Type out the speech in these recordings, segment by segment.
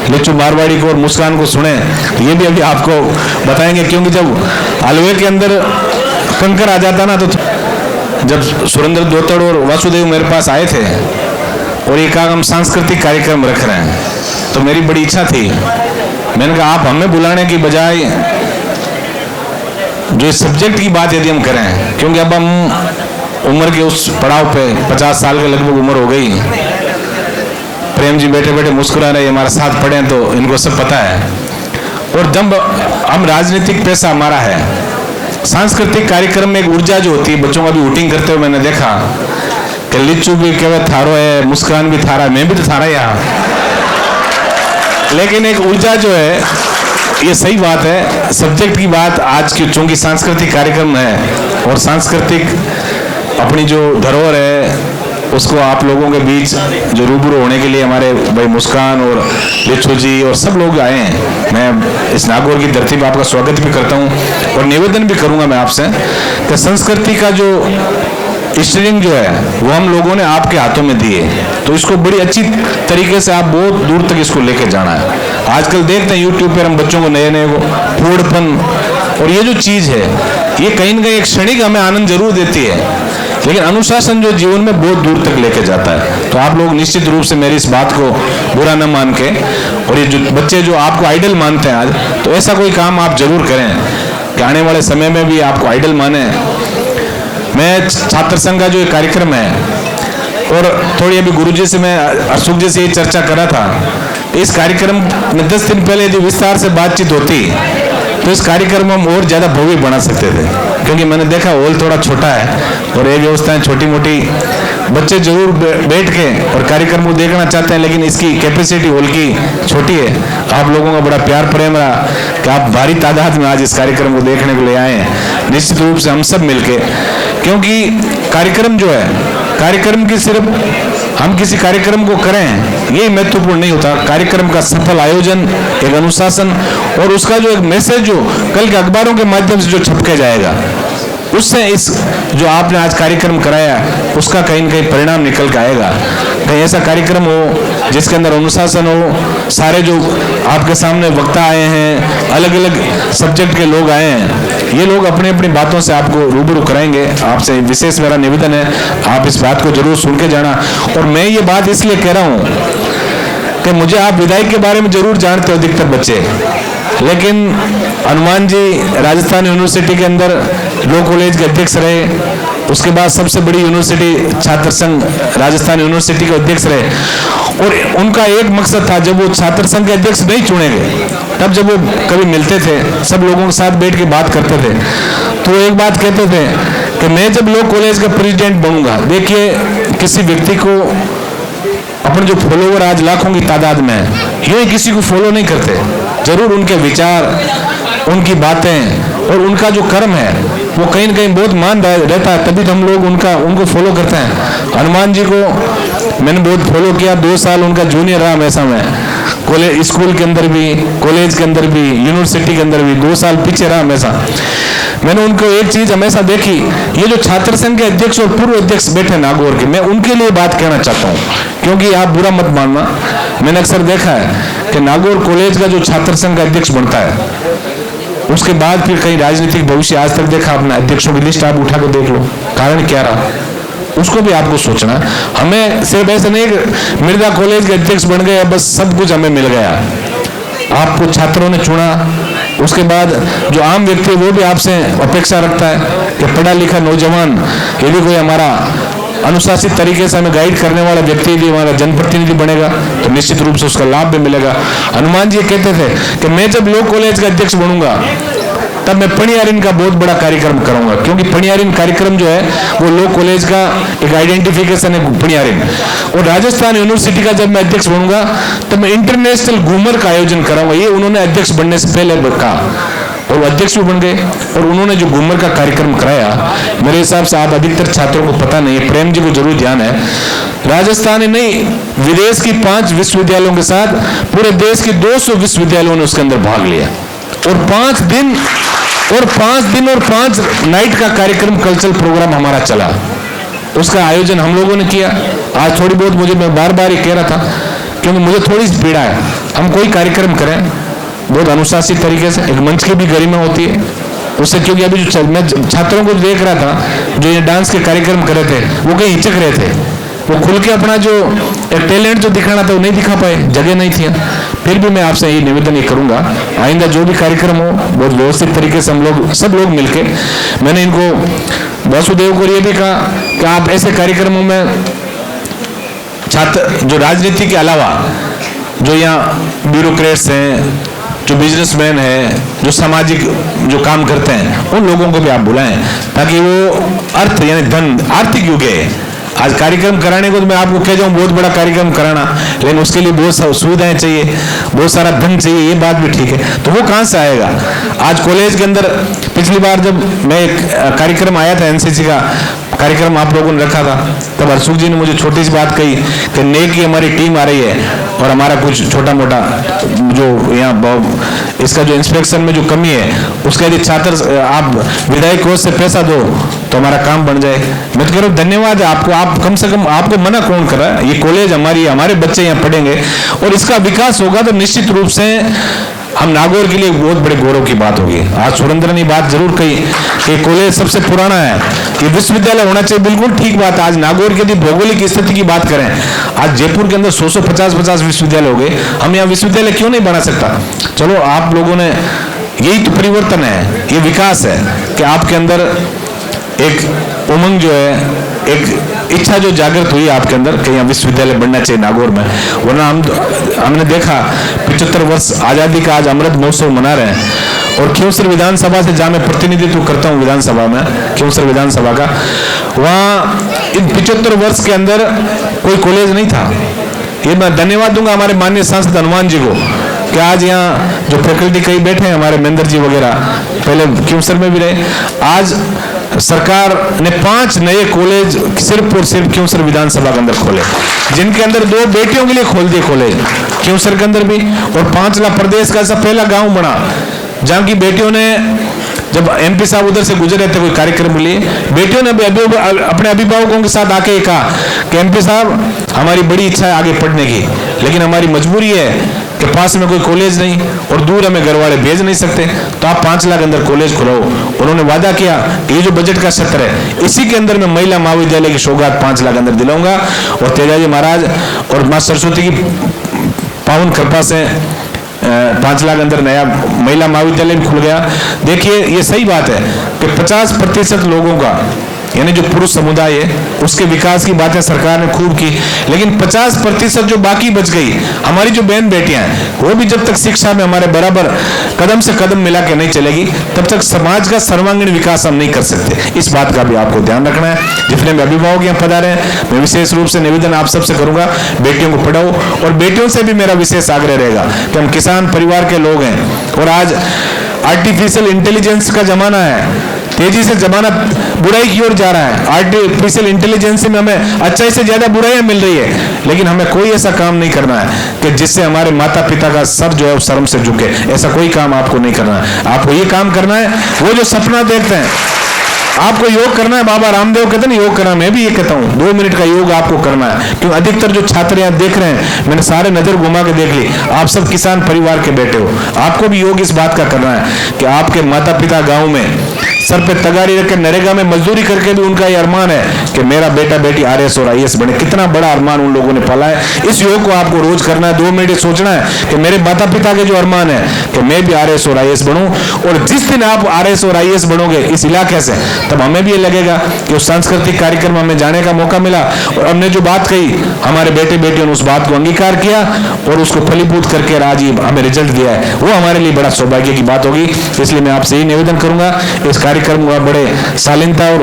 लिच्चू मारवाड़ी को और मुस्कान को सुने, ये भी अभी आपको बताएंगे। क्योंकि जब हलवे के अंदर कंकर आ जाता ना, तो जब सुरेंद्र दोतड़ और वासुदेव मेरे पास आए थे और ये कहा हम सांस्कृतिक कार्यक्रम रख रहे हैं, तो मेरी बड़ी इच्छा थी, मैंने कहा आप हमें बुलाने की बजाय जो इस सब्जेक्ट की बात यदि हम करें, क्योंकि अब हम उम्र के उस पड़ाव पे 50 साल के लगभग उम्र हो गई। प्रेम जी बैठे बैठे मुस्कुरा रहे, हमारे साथ पढ़े तो इनको सब पता है। और जब हम राजनीतिक पैसा हमारा है, सांस्कृतिक कार्यक्रम में एक ऊर्जा जो होती है, बच्चों का भी वोटिंग करते हुए मैंने देखा कि लिच्चू भी केवल थारो है, मुस्कान भी थारा, मैं भी तो थारा यहाँ, लेकिन एक ऊर्जा जो है, ये सही बात है। सब्जेक्ट की बात आज की, चूंकि सांस्कृतिक कार्यक्रम है और सांस्कृतिक अपनी जो धरोहर है उसको आप लोगों के बीच जो रूबरू होने के लिए हमारे भाई मुस्कान और लिच्चू जी और सब लोग आए हैं। मैं इस नागौर की धरती पर आपका स्वागत भी करता हूं और निवेदन भी करूंगा मैं आपसे कि संस्कृति का जो स्टीयरिंग जो है वो हम लोगों ने आपके हाथों में दी है, तो इसको बड़ी अच्छी तरीके से आप बहुत दूर तक इसको लेके जाना है। आजकल देखते हैं यूट्यूब पर हम बच्चों को नए नए फूडपन, और ये जो चीज है ये कहीं ना कहीं एक क्षणिक हमें आनंद जरूर देती है, लेकिन अनुशासन जो जीवन में बहुत दूर तक लेके जाता है। तो आप लोग निश्चित रूप से मेरी इस बात को बुरा न मान के, और ये जो बच्चे जो आपको आइडल मानते हैं आज, तो ऐसा कोई काम आप जरूर करें कि आने वाले समय में भी आपको आइडल माने। मैं छात्र संघ का जो एक कार्यक्रम है, और थोड़ी अभी गुरुजी से मैं अशोक जी से ये चर्चा करा था, इस कार्यक्रम में 10 दिन पहले यदि विस्तार से बातचीत होती तो इस कार्यक्रम हम और ज्यादा भव्य बना सकते थे, क्योंकि मैंने देखा हॉल थोड़ा छोटा है और ये व्यवस्थाएं छोटी मोटी, बच्चे जरूर बैठ के और कार्यक्रम को देखना चाहते हैं, लेकिन इसकी कैपेसिटी हॉल की छोटी है। आप लोगों का बड़ा प्यार प्रेम रहा कि आप भारी तादाद में आज इस कार्यक्रम को देखने को ले आए हैं। निश्चित रूप से हम सब मिलके, क्योंकि कार्यक्रम जो है, कार्यक्रम की सिर्फ हम किसी कार्यक्रम को करें ये महत्वपूर्ण नहीं होता, कार्यक्रम का सफल आयोजन, एक अनुशासन और उसका जो एक मैसेज जो कल के अखबारों के माध्यम से जो छपके जाएगा, उससे इस जो आपने आज कार्यक्रम कराया उसका कहीं न कहीं परिणाम निकल के आएगा। कहीं ऐसा कार्यक्रम हो जिसके अंदर अनुशासन हो, सारे जो आपके सामने वक्ता आए हैं, अलग अलग सब्जेक्ट के लोग आए हैं, ये लोग अपनी अपनी बातों से आपको रूबरू कराएंगे। आपसे विशेष मेरा निवेदन है, आप इस बात को जरूर सुन के जाना। और मैं ये बात इसलिए कह रहा हूँ कि मुझे आप विधायक के बारे में जरूर जानते हो अधिकतर बच्चे, लेकिन हनुमान जी राजस्थान यूनिवर्सिटी के अंदर लॉ कॉलेज के अध्यक्ष रहे, उसके बाद सबसे बड़ी यूनिवर्सिटी छात्र संघ राजस्थान यूनिवर्सिटी के अध्यक्ष रहे, और उनका एक मकसद था, जब वो छात्र संघ के अध्यक्ष नहीं चुने गए तब जब वो कभी मिलते थे सब लोगों के साथ बैठ के बात करते थे, तो एक बात कहते थे कि मैं जब लॉ कॉलेज का प्रेसिडेंट बनूंगा, देखिए किसी व्यक्ति को अपने जो फॉलोवर आज लाखों की तादाद में है, ये किसी को फॉलो नहीं करते, जरूर उनके विचार, उनकी बातें और उनका जो कर्म है वो कहीं न कहीं बहुत मान रहता है, तभी तो हम लोग उनको फॉलो करते हैं। हनुमान जी को मैंने बहुत फॉलो किया, 2 साल उनका जूनियर रहा हमेशा में, कॉलेज स्कूल के अंदर भी, कॉलेज के अंदर भी, यूनिवर्सिटी के अंदर भी 2 साल पीछे रहा हमेशा। मैंने उनको एक चीज हमेशा देखी, ये जो छात्र संघ के अध्यक्ष और पूर्व अध्यक्ष बैठे नागौर के, मैं उनके लिए बात कहना चाहता हूँ, क्योंकि आप बुरा मत मानना, मैंने अक्सर देखा है कि नागौर कॉलेज का जो छात्र संघ का अध्यक्ष बनता है उसके बाद फिर कहीं राजनीतिक भविष्य, आज तक देखा अपना अध्यक्षों की लिस्ट आप उठा के देख लो, कारण क्या रहा उसको भी आपको सोचना। हमें सिर्फ ऐसा नहीं कि मिर्जा कॉलेज के अध्यक्ष बन गए बस सब कुछ हमें मिल गया, आपको छात्रों ने चुना, उसके बाद जो आम व्यक्ति वो भी आपसे अपेक्षा रखता है कि पढ़ा लिखा नौजवान यदि कोई हमारा अनुशासित तरीके से हमें गाइड करने वाला व्यक्ति यदि हमारा जनप्रतिनिधि बनेगा तो निश्चित रूप से उसका लाभ भी मिलेगा। हनुमान जी कहते थे कि मैं जब लॉ कॉलेज का अध्यक्ष बनूंगा तब मैं पणियारिन का बहुत बड़ा कार्यक्रम करूंगा, क्योंकि पणियारिन कार्यक्रम जो है वो लॉ कॉलेज का एक आइडेंटिफिकेशन है पणियारिन। और राजस्थान यूनिवर्सिटी का जब मैं अध्यक्ष बनूंगा तब मैं इंटरनेशनल घूमर का आयोजन कराऊंगा, ये उन्होंने अध्यक्ष बनने से पहले कहा और अध्यक्ष भी बन गए। और उन्होंने जो घूमर का कार्यक्रम कराया, मेरे हिसाब से आप अधिकतर छात्रों को पता नहीं है, प्रेम जी को जरूर ध्यान है, राजस्थान ही नहीं विदेश की 5 विश्वविद्यालयों के साथ पूरे देश के 200 विश्वविद्यालयों ने उसके अंदर भाग लिया, और 5 दिन और 5 नाइट का कार्यक्रम कल्चरल प्रोग्राम हमारा चला, उसका आयोजन हम लोगों ने किया। आज थोड़ी बहुत मैं बार बार ही कह रहा था, क्योंकि मुझे थोड़ी सी पीड़ा है हम कोई कार्यक्रम करें बहुत अनुशासित तरीके से, एक मंच की भी गरिमा होती है उससे, क्योंकि अभी जो मैं छात्रों को देख रहा था जो ये डांस के कार्यक्रम कर रहे थे वो कहीं हिचक रहे थे, वो खुल के अपना जो एक टैलेंट जो दिखाना था वो नहीं दिखा पाए, जगह नहीं थी। फिर भी मैं आपसे ये निवेदन ये करूंगा, आइंदा जो भी कार्यक्रम हो बहुत व्यवस्थित तरीके से हम लोग सब लोग मिलके, मैंने इनको वासुदेव को ये भी कहा कि आप ऐसे कार्यक्रमों में छात्र जो राजनीति के अलावा जो यहाँ ब्यूरोक्रेट्स हैं, जो बिजनेसमैन हैं, जो सामाजिक जो काम करते हैं, उन लोगों को भी आप बुलाएं ताकि वो अर्थ यानी धन आर्थिक युग है। आज कार्यक्रम कराने को तो मैं आपको कह जाऊं बहुत बड़ा कार्यक्रम कराना, लेकिन उसके लिए बहुत सुविधाएं चाहिए, बहुत सारा धन चाहिए, ये बात भी ठीक है, तो वो कहाँ से आएगा। आज कॉलेज के अंदर पिछली बार जब मैं एक कार्यक्रम आया था एनसीसी का कार्यक्रम आप लोगों ने रखा था, तब हरसुख जी ने मुझे छोटी सी बात कही कि नेक की हमारी टीम आ रही है और हमारा कुछ छोटा मोटा जो यहाँ इसका जो इंस्पेक्शन में जो कमी है उसका यदि छात्र आप विधायक कोष से पैसा दो तो हमारा काम बन जाए। मैं तो कह रहा हूँ धन्यवाद है आपको, आप कम से कम आपको मना कौन कर रहा है, ये कॉलेज हमारी है, हमारे बच्चे यहाँ पढ़ेंगे और इसका विकास होगा तो निश्चित रूप से हम नागौर के लिए बहुत बड़े गौरव की बात होगी। आज सुरेंद्र ने बात जरूर कही कि कॉलेज सबसे पुराना है, ये विश्वविद्यालय होना चाहिए, बिल्कुल ठीक बात है। आज नागौर की यदि भौगोलिक स्थिति की बात करें, आज जयपुर के अंदर 150 विश्वविद्यालय हो गए, हम यहाँ विश्वविद्यालय क्यों नहीं बना सकता। चलो आप लोगों ने, यही तो परिवर्तन है, ये विकास है कि आपके अंदर एक उमंग जो है, एक इच्छा जो जागृत हुई आपके अंदर कि यहाँ विश्वविद्यालय बनना चाहिए नागौर में। वरना हमने देखा 75 वर्ष आजादी का आज अमृत महोत्सव मना रहे हैं और क्योंसर विधानसभा से जहाँ मैं प्रतिनिधित्व करता हूँ विधानसभा में, क्योंसर विधानसभा का, वहाँ इन 75 वर्ष के अंदर कोई कॉलेज नहीं था। ये मैं धन्यवाद दूंगा हमारे माननीय सांसद हनुमान जी को कि आज यहाँ जो फैकल्टी कई बैठे हैं हमारे महेंद्र जी वगैरह, पहले क्योंसर में भी रहे, आज सरकार ने 5 नए कॉलेज सिर्फ और सिर्फ क्योंसर विधानसभा के अंदर खोले, जिनके अंदर 2 बेटियों के लिए खोल दिए कॉलेज क्योंसर के अंदर भी, और 5 लाख प्रदेश का ऐसा पहला गांव बना जहां की बेटियों ने, जब एमपी साहब उधर से गुजरे थे कोई कार्यक्रम के लिए, बेटियों ने अपने अभिभावकों के साथ आके कहा कि एमपी साहब हमारी बड़ी इच्छा है आगे पढ़ने की, लेकिन हमारी मजबूरी है कि पास में कोई कॉलेज नहीं और दूर हमें घर वाले भेज नहीं सकते, तो आप 5 लाख अंदर कॉलेज खुलाओ। उन्होंने वादा किया कि ये जो बजट का सत्र है इसी के अंदर मैं महिला महाविद्यालय की सौगात 5 लाख अंदर दिलाऊंगा, और तेजाजी महाराज और माँ सरस्वती की पावन कृपा से 5 लाख अंदर नया महिला महाविद्यालय भी खुल गया। देखिए ये सही बात है कि 50% लोगों का यानी जो पुरुष समुदाय है उसके विकास की बातें सरकार ने खूब की, लेकिन 50% जो बाकी बच गई हमारी जो बहन बेटियां हैं, वो भी जब तक शिक्षा में हमारे बराबर कदम से कदम मिला के नहीं चलेगी तब तक समाज का सर्वांगीण विकास हम नहीं कर सकते। इस बात का भी आपको ध्यान रखना है। जितने भी अभिभावक यहाँ पधारे हैं, मैं विशेष रूप से निवेदन आप सबसे करूंगा, बेटियों को पढ़ाओ, और बेटियों से भी मेरा विशेष आग्रह रहेगा कि हम किसान परिवार के लोग हैं और आज आर्टिफिशियल इंटेलिजेंस का जमाना है, तेजी से जमाना बुराई की ओर जा रहा है। आर्टिफिशियल इंटेलिजेंस में हमें अच्छाई से ज्यादा बुराइयां मिल रही है, लेकिन हमें कोई ऐसा काम नहीं करना है कि जिससे हमारे माता पिता का सर जो है वो शर्म से झुके। ऐसा कोई काम आपको नहीं करना है। आपको ये काम करना है, वो जो सपना देखते हैं, आपको योग करना है। बाबा रामदेव कहते हैं योग करना, मैं भी ये कहता हूँ 2 मिनट का योग आपको करना है। क्योंकि अधिकतर जो छात्र यहाँ देख रहे हैं, मैंने सारे नजर घुमा के देख ली, आप सब किसान परिवार के बेटे हो, आपको भी योग इस बात का करना है कि आपके माता पिता गाँव में सर पे तगारी रख के नरेगा में मजदूरी करके भी उनका ये अरमान है कि मेरा बेटा बेटी आरएस और आईएएस बने। कितना बड़ा अरमान उन लोगों ने पाला है। इस योग को आपको रोज करना है। 2 मिनट सोचना है कि मेरे माता पिता के जो अरमान है कि मैं भी आरएस और आईएएस बनूं, और जिस दिन आप आरएस और आईएएस बनोगे इस इलाके से, तब हमें भी ये लगेगा कि उस सांस्कृतिक कार्यक्रम में जाने का मौका मिला और हमने जो बात कही हमारे बेटे बेटियों ने उस बात को अंगीकार किया और उसको फलीभूत करके आज हमें रिजल्ट दिया है, वो हमारे लिए बड़ा सौभाग्य की बात होगी। इसलिए मैं आपसे यही निवेदन करूंगा, इस कार्यक्रम को बड़े शालीनता और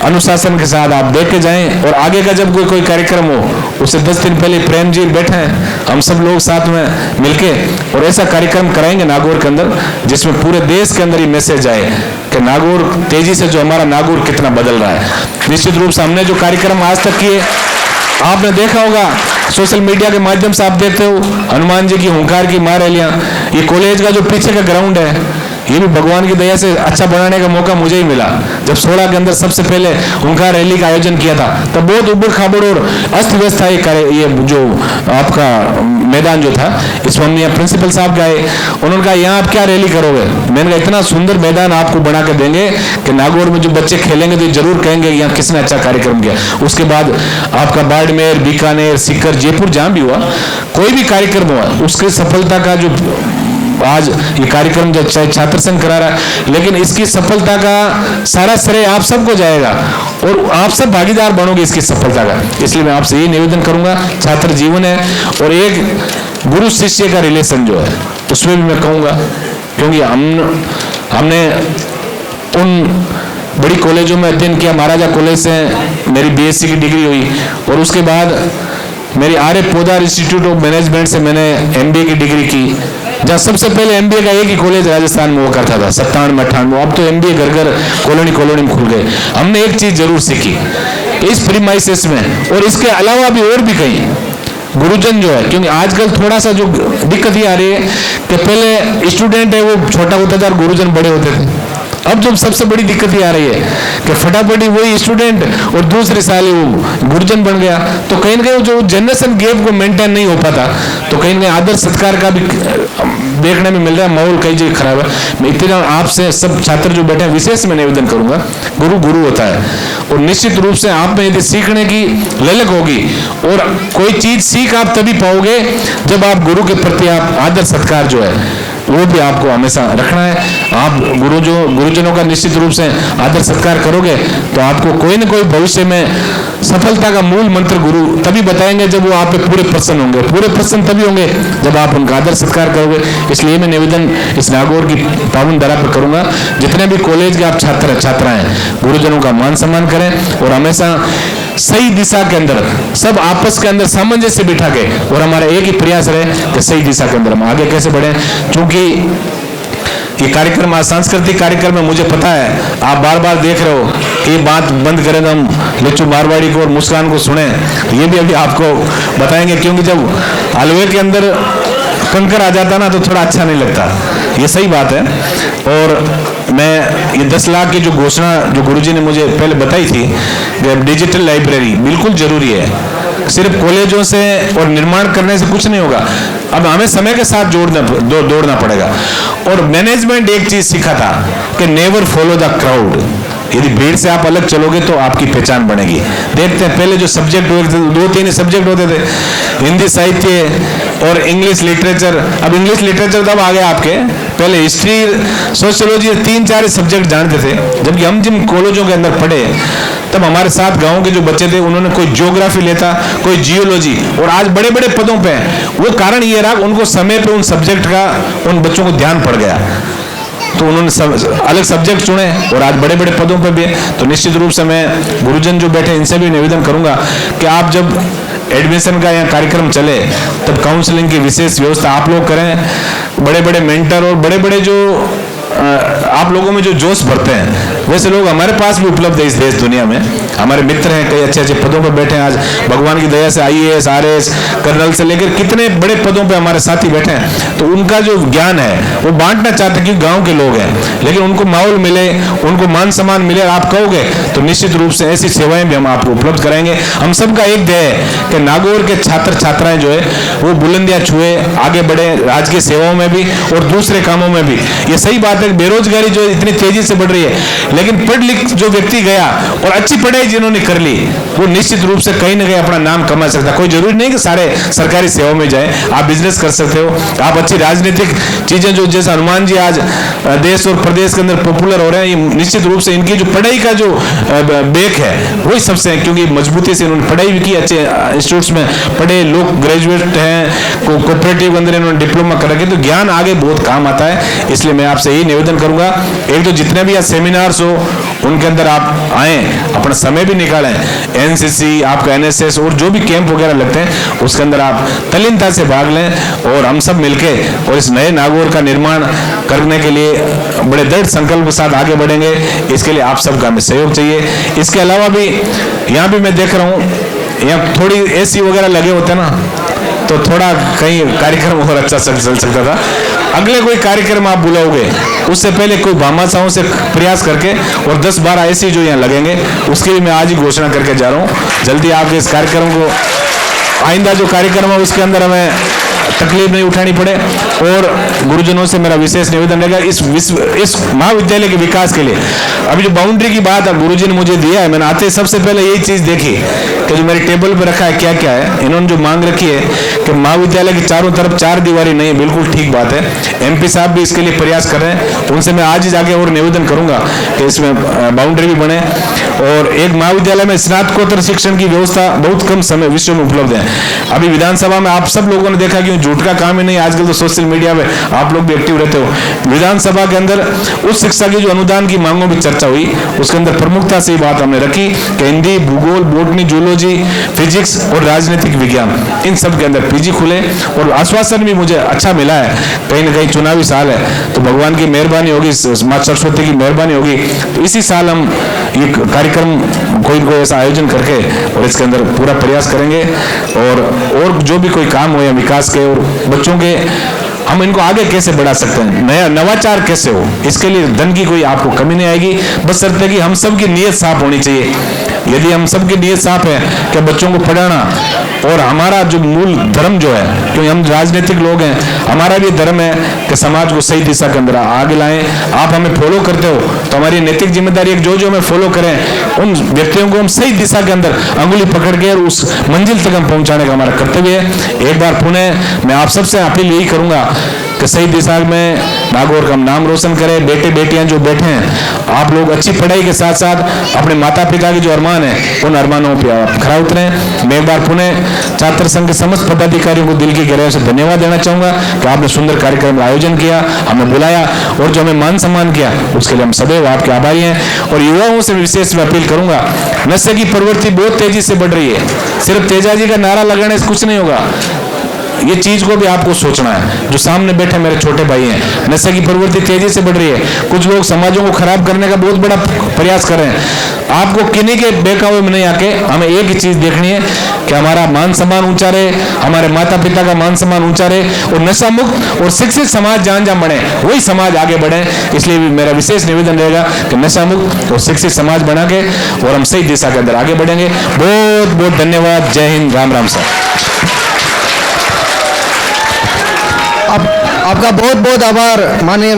अनुशासन के साथ आप देख के जाएं, और आगे का जब कोई कार्यक्रम हो उससे 10 दिन पहले प्रेम जी बैठे हैं, हम सब लोग साथ में मिलके और ऐसा कार्यक्रम कराएंगे नागौर के अंदर जिसमें पूरे देश के अंदर ये मैसेज आए कि नागौर तेजी से जो हमारा नागौर कितना बदल रहा है। निश्चित रूप से हमने जो कार्यक्रम आज तक किए आपने देखा होगा, सोशल मीडिया के माध्यम से आप देखते हो, हनुमान जी की हुंकार की मां रैलियां, ये कॉलेज का जो पीछे का ग्राउंड है ये भी भगवान की दया से अच्छा बनाने का मौका मुझे ही मिला। जब 16 के अंदर सबसे पहले उनका रैली का आयोजन किया था तब बहुत उबड़ खाबड़ और अस्त व्यस्त था ये जो आपका मैदान जो था। इस हमने प्रिंसिपल साहब गए, उन्होंने कहा यहाँ आप क्या रैली करोगे? मैंने कहा इतना सुंदर मैदान आपको बना के देंगे कि नागौर में जो बच्चे खेलेंगे तो जरूर कहेंगे यहाँ किसने अच्छा कार्यक्रम किया। उसके बाद आपका बाड़मेर, बीकानेर, सीकर, जयपुर जहां भी हुआ, कोई भी कार्यक्रम हुआ, उसकी सफलता का जो आज ये कार्यक्रम जो छात्र संघ करा रहा है, लेकिन इसकी सफलता का सारा श्रेय आप सबको जाएगा और आप सब भागीदार बनोगे इसकी सफलता का। इसलिए मैं आपसे ये निवेदन करूंगा, छात्र जीवन है और एक गुरु शिष्य का रिलेशन जो है उसमें भी मैं कहूंगा, क्योंकि हमने उन बड़ी कॉलेजों में अध्ययन किया। महाराजा कॉलेज से मेरी बीएससी की डिग्री हुई और उसके बाद मेरी आर्य पोदार इंस्टीट्यूट ऑफ मैनेजमेंट से मैंने एमबीए की डिग्री की, जहाँ सबसे पहले एमबीए का एक ही कॉलेज राजस्थान में हुआ करता था 97-98। अब तो एमबीए घर घर कॉलोनी में खुल गए। हमने एक चीज जरूर सीखी इस प्रीमाइसेस में और इसके अलावा भी और भी कहीं गुरुजन जो है, क्योंकि आजकल थोड़ा सा जो दिक्कत ये आ रही है कि पहले स्टूडेंट है वो छोटा होता था और गुरुजन बड़े होते थे। अब जो सबसे बड़ी दिक्कत ये आ रही है कि फटाफट वही स्टूडेंट और दूसरे साल वो गुरुजन बन गया, तो कहीं ना कहीं जो जनरेशन गैप को मेंटेन नहीं हो पाता, तो कहीं ना कहीं आदर सत्कार का भी देखने में मिल रहा है, माहौल कई जगह खराब है। मैं इतना आपसे सब छात्र जो बैठे हैं विशेष में निवेदन करूंगा, गुरु होता है और निश्चित रूप से आप में यदि सीखने की ललक होगी और कोई चीज सीख आप तभी पाओगे जब आप गुरु के प्रति आप आदर सत्कार जो है वो भी आपको हमेशा रखना है। आप गुरुजनों का निश्चित रूप से आदर सत्कार करोगे तो आपको कोई न कोई भविष्य में सफलता का मूल मंत्र गुरु तभी बताएंगे जब वो आप पे पूरे प्रसन्न होंगे। पूरे प्रसन्न तभी होंगे जब आप उनका आदर सत्कार करोगे। इसलिए मैं निवेदन इस नागौर की पावन धरा पर करूंगा, जितने भी कॉलेज के आप छात्राएं गुरुजनों का मान सम्मान करें और हमेशा सही दिशा के अंदर सब आपस के अंदर सामंजस्य बिठा के और हमारा एक ही प्रयास रहे कि सही दिशा के अंदर हम आगे कैसे बढ़े। क्योंकि ये कार्यक्रम आज सांस्कृतिक कार्यक्रम है, मुझे पता है आप बार बार देख रहे हो कि ये बात बंद करें तो हम लिच्चू मारवाड़ी को और मुस्कान को सुने, ये भी अभी आपको बताएंगे। क्योंकि जब हलवे के अंदर कंकर आ जाता ना तो थोड़ा अच्छा नहीं लगता, ये सही बात है। और मैं ये 10 लाख की जो घोषणा जो गुरुजी ने मुझे पहले बताई थी, डिजिटल लाइब्रेरी बिल्कुल जरूरी है। सिर्फ कॉलेजों से और निर्माण करने से कुछ नहीं होगा, अब हमें समय के साथ दौड़ना पड़ेगा। और मैनेजमेंट एक चीज सीखा था कि नेवर फॉलो द क्राउड। यदि भीड़ से आप अलग चलोगे तो आपकी पहचान बनेगी। देखते हैं पहले जो सब्जेक्ट हुए थे 2-3 सब्जेक्ट होते थे, हिंदी साहित्य और इंग्लिश लिटरेचर। अब इंग्लिश लिटरेचर तब आ गया आपके, पहले हिस्ट्री सोशियोलॉजी 3-4 सब्जेक्ट जानते थे। जबकि हम जिन कॉलेजों के अंदर पढ़े तब हमारे साथ गांव के जो बच्चे थे उन्होंने कोई ज्योग्राफी लेता, कोई जियोलॉजी, और आज बड़े बड़े पदों पे हैं। वो कारण ये रहा उनको समय पे उन सब्जेक्ट का उन बच्चों को ध्यान पड़ गया तो उन्होंने अलग सब्जेक्ट चुने और आज बड़े बड़े पदों पर भी है। तो निश्चित रूप से मैं गुरुजन जो बैठे इनसे भी निवेदन करूंगा कि आप जब एडमिशन का यहाँ कार्यक्रम चले तब काउंसलिंग की विशेष व्यवस्था आप लोग करें। बड़े बड़े मेंटर और बड़े बड़े जो आप लोगों में जो जोश भरते हैं वैसे लोग हमारे पास भी उपलब्ध है इस देश दुनिया में। हमारे मित्र हैं, कई अच्छे अच्छे पदों पर बैठे हैं। आज भगवान की दया से IAS, RS, कर्नल से लेकर कितने बड़े पदों पे हमारे साथी बैठे हैं। तो उनका जो ज्ञान है वो बांटना चाहते हैं क्योंकि गांव के लोग हैं, लेकिन उनको माहौल मिले, उनको मान सम्मान मिले। आप कहोगे तो निश्चित रूप से ऐसी सेवाएं भी हम आपको उपलब्ध कराएंगे। हम सबका एक ध्येय है कि नागौर के छात्र छात्राएं जो है वो बुलंदियां छुए, आगे बढ़े राजकीय सेवाओं में भी और दूसरे कामों में भी। ये सही बात है, बेरोजगारी जो इतनी तेजी से बढ़ रही है, लेकिन पढ़ लिख जो व्यक्ति गया और अच्छी पढ़ाई जिन्होंने कर ली वो निश्चित रूप से कहीं ना कहीं अपना नाम कमा सकता है। कोई जरूरी नहीं कि सारे सरकारी सेवाओं में जाए, आप बिजनेस कर सकते हो, आप अच्छी राजनीतिक चीजें जो जैसे हनुमान जी आज देश और प्रदेश के अंदर पॉपुलर हो रहे हैं, ये निश्चित रूप से इनकी जो पढ़ाई का जो बेक है वही सबसे है, क्योंकि मजबूती से इन्होंने पढ़ाई भी की, अच्छे इंस्टीट्यूट्स में पढ़े, लोग ग्रेजुएट हैं, कोऑपरेटिव के अंदर इन्होंने डिप्लोमा कर रखे, तो ज्ञान आगे बहुत काम आता है। इसलिए मैं आपसे यही निवेदन करूंगा, एक तो जितने भी आज सेमिनार्स हो उनके अंदर आप आए, अपना समय भी निकालें, NCC, आपका NSS और जो भी कैंप वगैरह लगते हैं उसके अंदर आप तल्लीनता से भाग लें और हम सब मिलके और इस नए नागौर का निर्माण करने के लिए बड़े दृढ़ संकल्प के साथ आगे बढ़ेंगे। इसके लिए आप सबका हमें सहयोग चाहिए। इसके अलावा भी यहाँ भी मैं देख रहा हूँ यहाँ थोड़ी AC वगैरह लगे होते हैं ना, तो थोड़ा कहीं कार्यक्रम और अच्छा चल सकता था। अगले कोई कार्यक्रम आप बुलाओगे उससे पहले कोई भामाशाहों से प्रयास करके और 10-12 ऐसे जो यहाँ लगेंगे उसकी भी मैं आज ही घोषणा करके जा रहा हूँ। जल्दी आपके इस कार्यक्रम को, आइंदा जो कार्यक्रम है उसके अंदर हमें तकलीफ नहीं उठानी पड़े। और गुरुजनों से मेरा विशेष निवेदन रहेगा इस महाविद्यालय के विकास के लिए। अभी जो बाउंड्री की बात गुरुजी ने मुझे दिया है, मैंने आते सबसे पहले यही चीज देखी कि जो मेरे टेबल पर रखा है क्या क्या है। इन्होंने जो मांग रखी है कि महाविद्यालय की चारों तरफ 4 दीवारी नहीं, बिल्कुल ठीक बात है। एमपी साहब भी इसके लिए प्रयास कर रहे हैं, उनसे मैं आज ही जाके और निवेदन करूंगा कि इसमें बाउंड्री भी बने। और एक महाविद्यालय में स्नातकोत्तर शिक्षण की व्यवस्था बहुत कम समय विश्व में उपलब्ध है। अभी विधानसभा में आप सब लोगों ने देखा कि झूठ का काम ही नहीं, आजकल तो सोशल मीडिया में आप लोग भी एक्टिव रहते हो। विधानसभा के अंदर उस शिक्षा की जो अनुदान की मांगों में चर्चा हुई उसके अंदर प्रमुखता से बात हमने रखी कि हिंदी, भूगोल, बॉटनी, जूलॉजी, फिजिक्स और राजनीतिक विज्ञान, इन सब के अंदर पीजी खुले। और आश्वासन भी मुझे अच्छा मिला है, कहीं ना कहीं चुनावी साल है तो भगवान की मेहरबानी होगी, माँ सरस्वती की मेहरबानी होगी, तो इसी साल हम ये कार्यक्रम कोई ऐसा आयोजन करके और इसके अंदर पूरा प्रयास करेंगे। और जो भी कोई काम हो या विकास के और बच्चों के, हम इनको आगे कैसे बढ़ा सकते हैं, नया नवाचार कैसे हो, इसके लिए धन की कोई आपको कमी नहीं आएगी। बस शर्त है कि हम सबकी नीयत साफ होनी चाहिए। यदि हम सबकी नीयत साफ है कि बच्चों को पढ़ाना, और हमारा जो मूल धर्म जो है, क्योंकि हम राजनीतिक लोग हैं, हमारा भी धर्म है कि समाज को सही दिशा के अंदर आगे लाएं। आप हमें फॉलो करते हो तो हमारी नैतिक जिम्मेदारी है जो जो हमें फॉलो करें उन व्यक्तियों को हम सही दिशा के अंदर अंगुली पकड़ के और उस मंजिल तक हम पहुंचाने का हमारा कर्तव्य है। एक बार पुनः मैं आप सबसे अपील यही करूंगा कि सही दिशा में नागौर का नाम रोशन करें। बेटे बेटियां जो बैठे हैं, आप लोग अच्छी पढ़ाई के साथ साथ अपने माता पिता के जो अरमान है उन अरमानों पर खरा उतरें। मैं एक बार पुनः छात्र संघ के समस्त पदाधिकारियों को दिल की गहराई से धन्यवाद देना चाहूंगा कि आपने सुंदर कार्यक्रम का आयोजन किया, हमें बुलाया और जो हमें मान सम्मान किया उसके लिए हम सदैव आपके आभारी हैं। और युवाओं से विशेष मैं अपील करूंगा, नशे की प्रवृत्ति बहुत तेजी से बढ़ रही है। सिर्फ तेजाजी का नारा लगाने से कुछ नहीं होगा, ये चीज को भी आपको सोचना है। जो सामने बैठे मेरे छोटे भाई हैं, नशे की प्रवृत्ति तेजी से बढ़ रही है। कुछ लोग समाजों को खराब करने का बहुत बड़ा प्रयास कर रहे हैं। आपको किन्हीं के बहकावे में नहीं आके हमें एक ही चीज देखनी है कि हमारा मान सम्मान ऊंचा रहे, हमारे माता पिता का मान सम्मान ऊंचा रहे और नशा मुक्त और शिक्षित समाज जहां जहां बने वही समाज आगे बढ़े। इसलिए भी मेरा विशेष निवेदन रहेगा कि नशा मुक्त और शिक्षित समाज बना के और हम सही दिशा के अंदर आगे बढ़ेंगे। बहुत बहुत धन्यवाद। जय हिंद। राम राम सर। आपका बहुत बहुत आभार माननीय